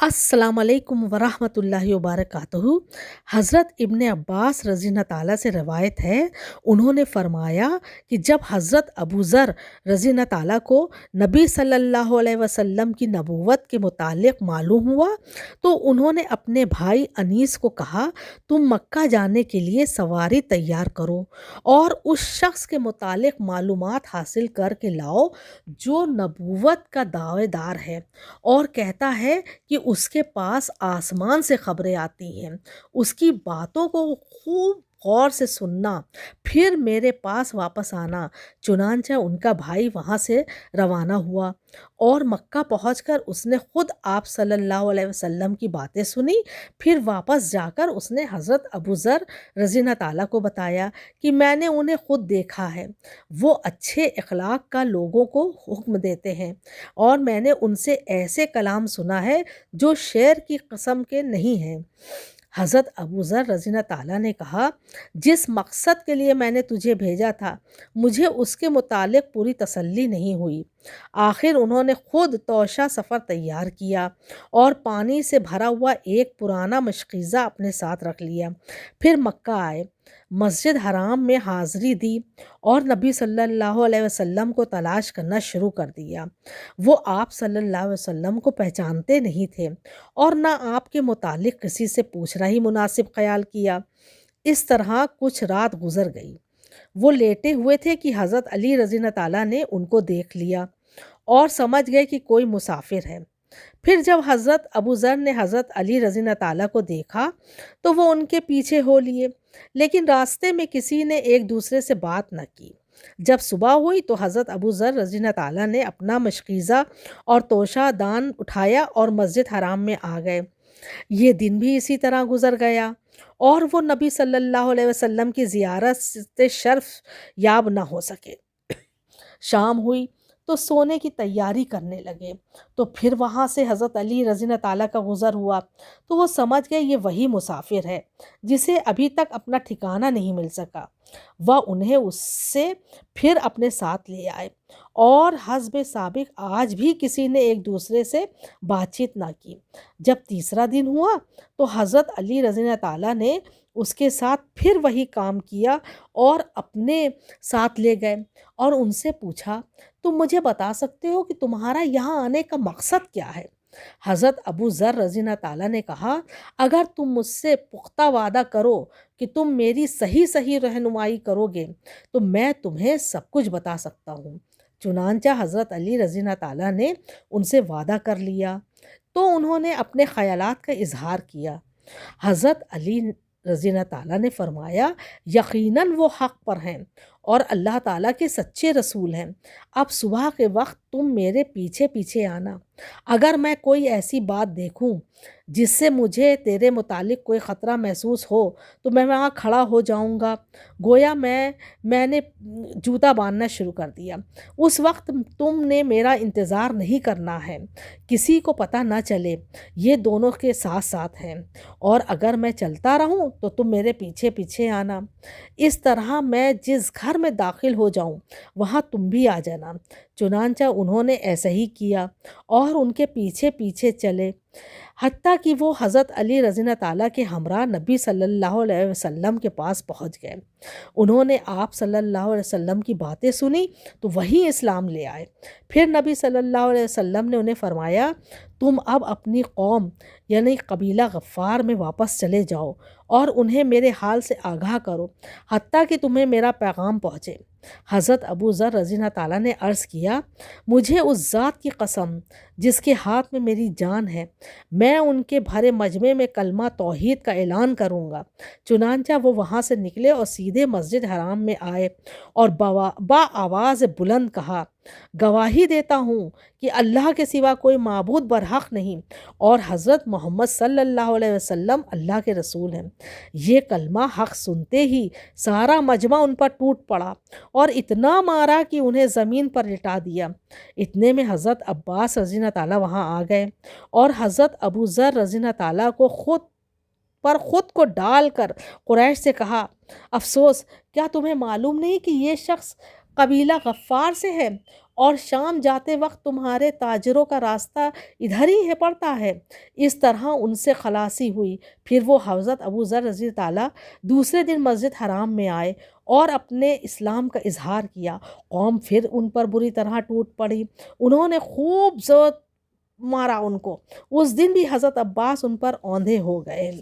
अस्सलाम वालेकुम वरहमतुल्लाहि वबरकातुहू। हज़रत इब्न अब्बास रज़ी अल्लाह ताला से रवायत है, उन्होंने फ़रमाया कि जब हज़रत अबू ज़र रज़ी अल्लाह ताला को नबी सल्लल्लाहु अलैहि वसल्लम की नबूवत के मुतालिक मालूम हुआ तो उन्होंने अपने भाई अनीस को कहा, तुम मक्का जाने के लिए सवारी तैयार करो और उस शख्स के मुतालिक मालूमात हासिल करके लाओ जो नबूवत का दावेदार है और कहता है कि उसके पास आसमान से खबरें आती हैं। उसकी बातों को खूब गौर से सुनना, फिर मेरे पास वापस आना। चुनांचे उनका भाई वहाँ से रवाना हुआ और मक्का पहुंचकर उसने खुद आप सल्लल्लाहु अलैहि वसल्लम की बातें सुनी। फिर वापस जाकर उसने हज़रत अबू ज़र रज़ी अल्लाह ताला को बताया कि मैंने उन्हें खुद देखा है। वो अच्छे अखलाक का लोगों को हुक्म देते हैं और मैंने उनसे ऐसे कलाम सुना है जो शेर की कसम के नहीं हैं। हज़रत अबू ज़र रज़ी अल्लाह ताला ने कहा, जिस मकसद के लिए मैंने तुझे भेजा था मुझे उसके मुतालिक पूरी तसल्ली नहीं हुई। आखिर उन्होंने खुद तोशा सफ़र तैयार किया और पानी से भरा हुआ एक पुराना मशकीज़ा अपने साथ रख लिया। फिर मक्का आए, मस्जिद हराम में हाज़िरी दी और नबी सल्लल्लाहु अलैहि वसल्लम को तलाश करना शुरू कर दिया। वो आप सल्लल्लाहु अलैहि वसल्लम को पहचानते नहीं थे और ना आपके मुतालिक किसी से पूछना ही मुनासिब ख्याल किया। इस तरह कुछ रात गुजर गई। वो लेटे हुए थे कि हज़रत अली रज़ी अल्लाह ताला ने उनको देख लिया और समझ गए कि कोई मुसाफिर है। फिर जब हज़रत अबू ज़र ने हज़रत अली रज़ी अल्लाह ताला को देखा तो वो उनके पीछे हो लिए, लेकिन रास्ते में किसी ने एक दूसरे से बात न की। जब सुबह हुई तो हज़रत अबू ज़र रज़ी अल्लाह ताला ने अपना मशकीज़ा और तोशा दान उठाया और मस्जिद हराम में आ गए। ये दिन भी इसी तरह गुजर गया और वो नबी सल्लल्लाहु अलैहि वसल्लम की ज़ियारत से शर्फ याब ना हो सके। शाम हुई तो सोने की तैयारी करने लगे तो फिर वहाँ से हज़रत अली रज़ी अल्लाह ताला का गुज़र हुआ तो वो समझ गए ये वही मुसाफिर है जिसे अभी तक अपना ठिकाना नहीं मिल सका। वह उन्हें उससे फिर अपने साथ ले आए और हस्ब साबिक आज भी किसी ने एक दूसरे से बातचीत ना की। जब तीसरा दिन हुआ तो हज़रत अली रज़ी अल्लाह ताला ने उसके साथ फिर वही काम किया और अपने साथ ले गए और उनसे पूछा, तुम मुझे बता सकते हो कि तुम्हारा यहाँ आने का मकसद क्या है? हज़रत अबू ज़र रज़ी अल्लाह ताला ने कहा, अगर तुम मुझसे पुख्ता वादा करो कि तुम मेरी सही सही रहनुमाई करोगे तो मैं तुम्हें सब कुछ बता सकता हूँ। चुनांचा हज़रत अली रज़ी अल्लाह ताला ने उनसे वादा कर लिया तो उन्होंने अपने ख़यालात का इजहार किया। हज़रत अली रज़ी अल्लाह ताला ने फरमाया, यकीनन वो हक़ पर हैं और अल्लाह ताला के सच्चे रसूल हैं। अब सुबह के वक्त तुम मेरे पीछे पीछे आना। अगर मैं कोई ऐसी बात देखूं जिससे मुझे तेरे मुतालिक कोई ख़तरा महसूस हो तो मैं वहाँ खड़ा हो जाऊँगा। गोया मैंने जूता बांधना शुरू कर दिया। उस वक्त तुमने मेरा इंतज़ार नहीं करना है, किसी को पता ना चले ये दोनों के साथ साथ हैं और अगर मैं चलता रहूं तो तुम मेरे पीछे पीछे आना। इस तरह मैं जिस घर में दाखिल हो जाऊं वहां तुम भी आ जाना। चुनांचा उन्होंने ऐसा ही किया और उनके पीछे पीछे चले हत्ता कि वो हज़रत अली रज़ी अल्लाह ताला के हमरा नबी सल्लल्लाहु अलैहि वसल्लम के पास पहुंच गए। उन्होंने आप सल्लल्लाहु अलैहि वसल्लम की बातें सुनी तो वही इस्लाम ले आए। फिर नबी सल्लल्लाहु अलैहि वसल्लम ने उन्हें फरमाया, तुम अब अपनी कौम यानी कबीला गफ़ार में वापस चले जाओ और उन्हें मेरे हाल से आगाह करो हत्ता कि तुम्हें मेरा पैगाम पहुँचे। हज़रत अबू ज़र रज़ी अल्लाह ताला ने अर्ज़ किया, मुझे उस ज़ात की कसम जिसके हाथ में मेरी जान है, मैं उनके भरे मजमे में कलमा तौहीद का ऐलान करूँगा। चुनांचा वो वहाँ से निकले और सीधे मस्जिद हराम में आए और बा आवाज़ बुलंद कहा, गवाही देता हूँ कि अल्लाह के सिवा कोई माबूद बरहक नहीं और हज़रत मोहम्मद सल्लल्लाहु अलैहि वसल्लम अल्लाह के रसूल हैं। ये कलमा हक़ सुनते ही सारा मजमा उन पर टूट पड़ा और इतना मारा कि उन्हें ज़मीन पर लिटा दिया। इतने में हज़रत अब्बास रज़ी अल्लाह ताला वहाँ आ गए और हज़रत अबू ज़र रज़ी अल्लाह ताला को खुद को डालकर कुरैश से कहा, अफसोस क्या तुम्हें मालूम नहीं कि ये शख्स कबीला गफ़ार से है اور شام جاتے وقت تمہارے تاجروں کا راستہ ادھر ہی ہے پڑتا ہے۔ اس طرح ان سے خلاصی ہوئی۔ پھر وہ حضرت ابو ذر رضی اللہ تعالیٰ دوسرے دن مسجد حرام میں آئے اور اپنے اسلام کا اظہار کیا۔ قوم پھر ان پر بری طرح ٹوٹ پڑی، انہوں نے خوب زور مارا ان کو۔ اس دن بھی حضرت عباس ان پر اوندھے ہو گئے۔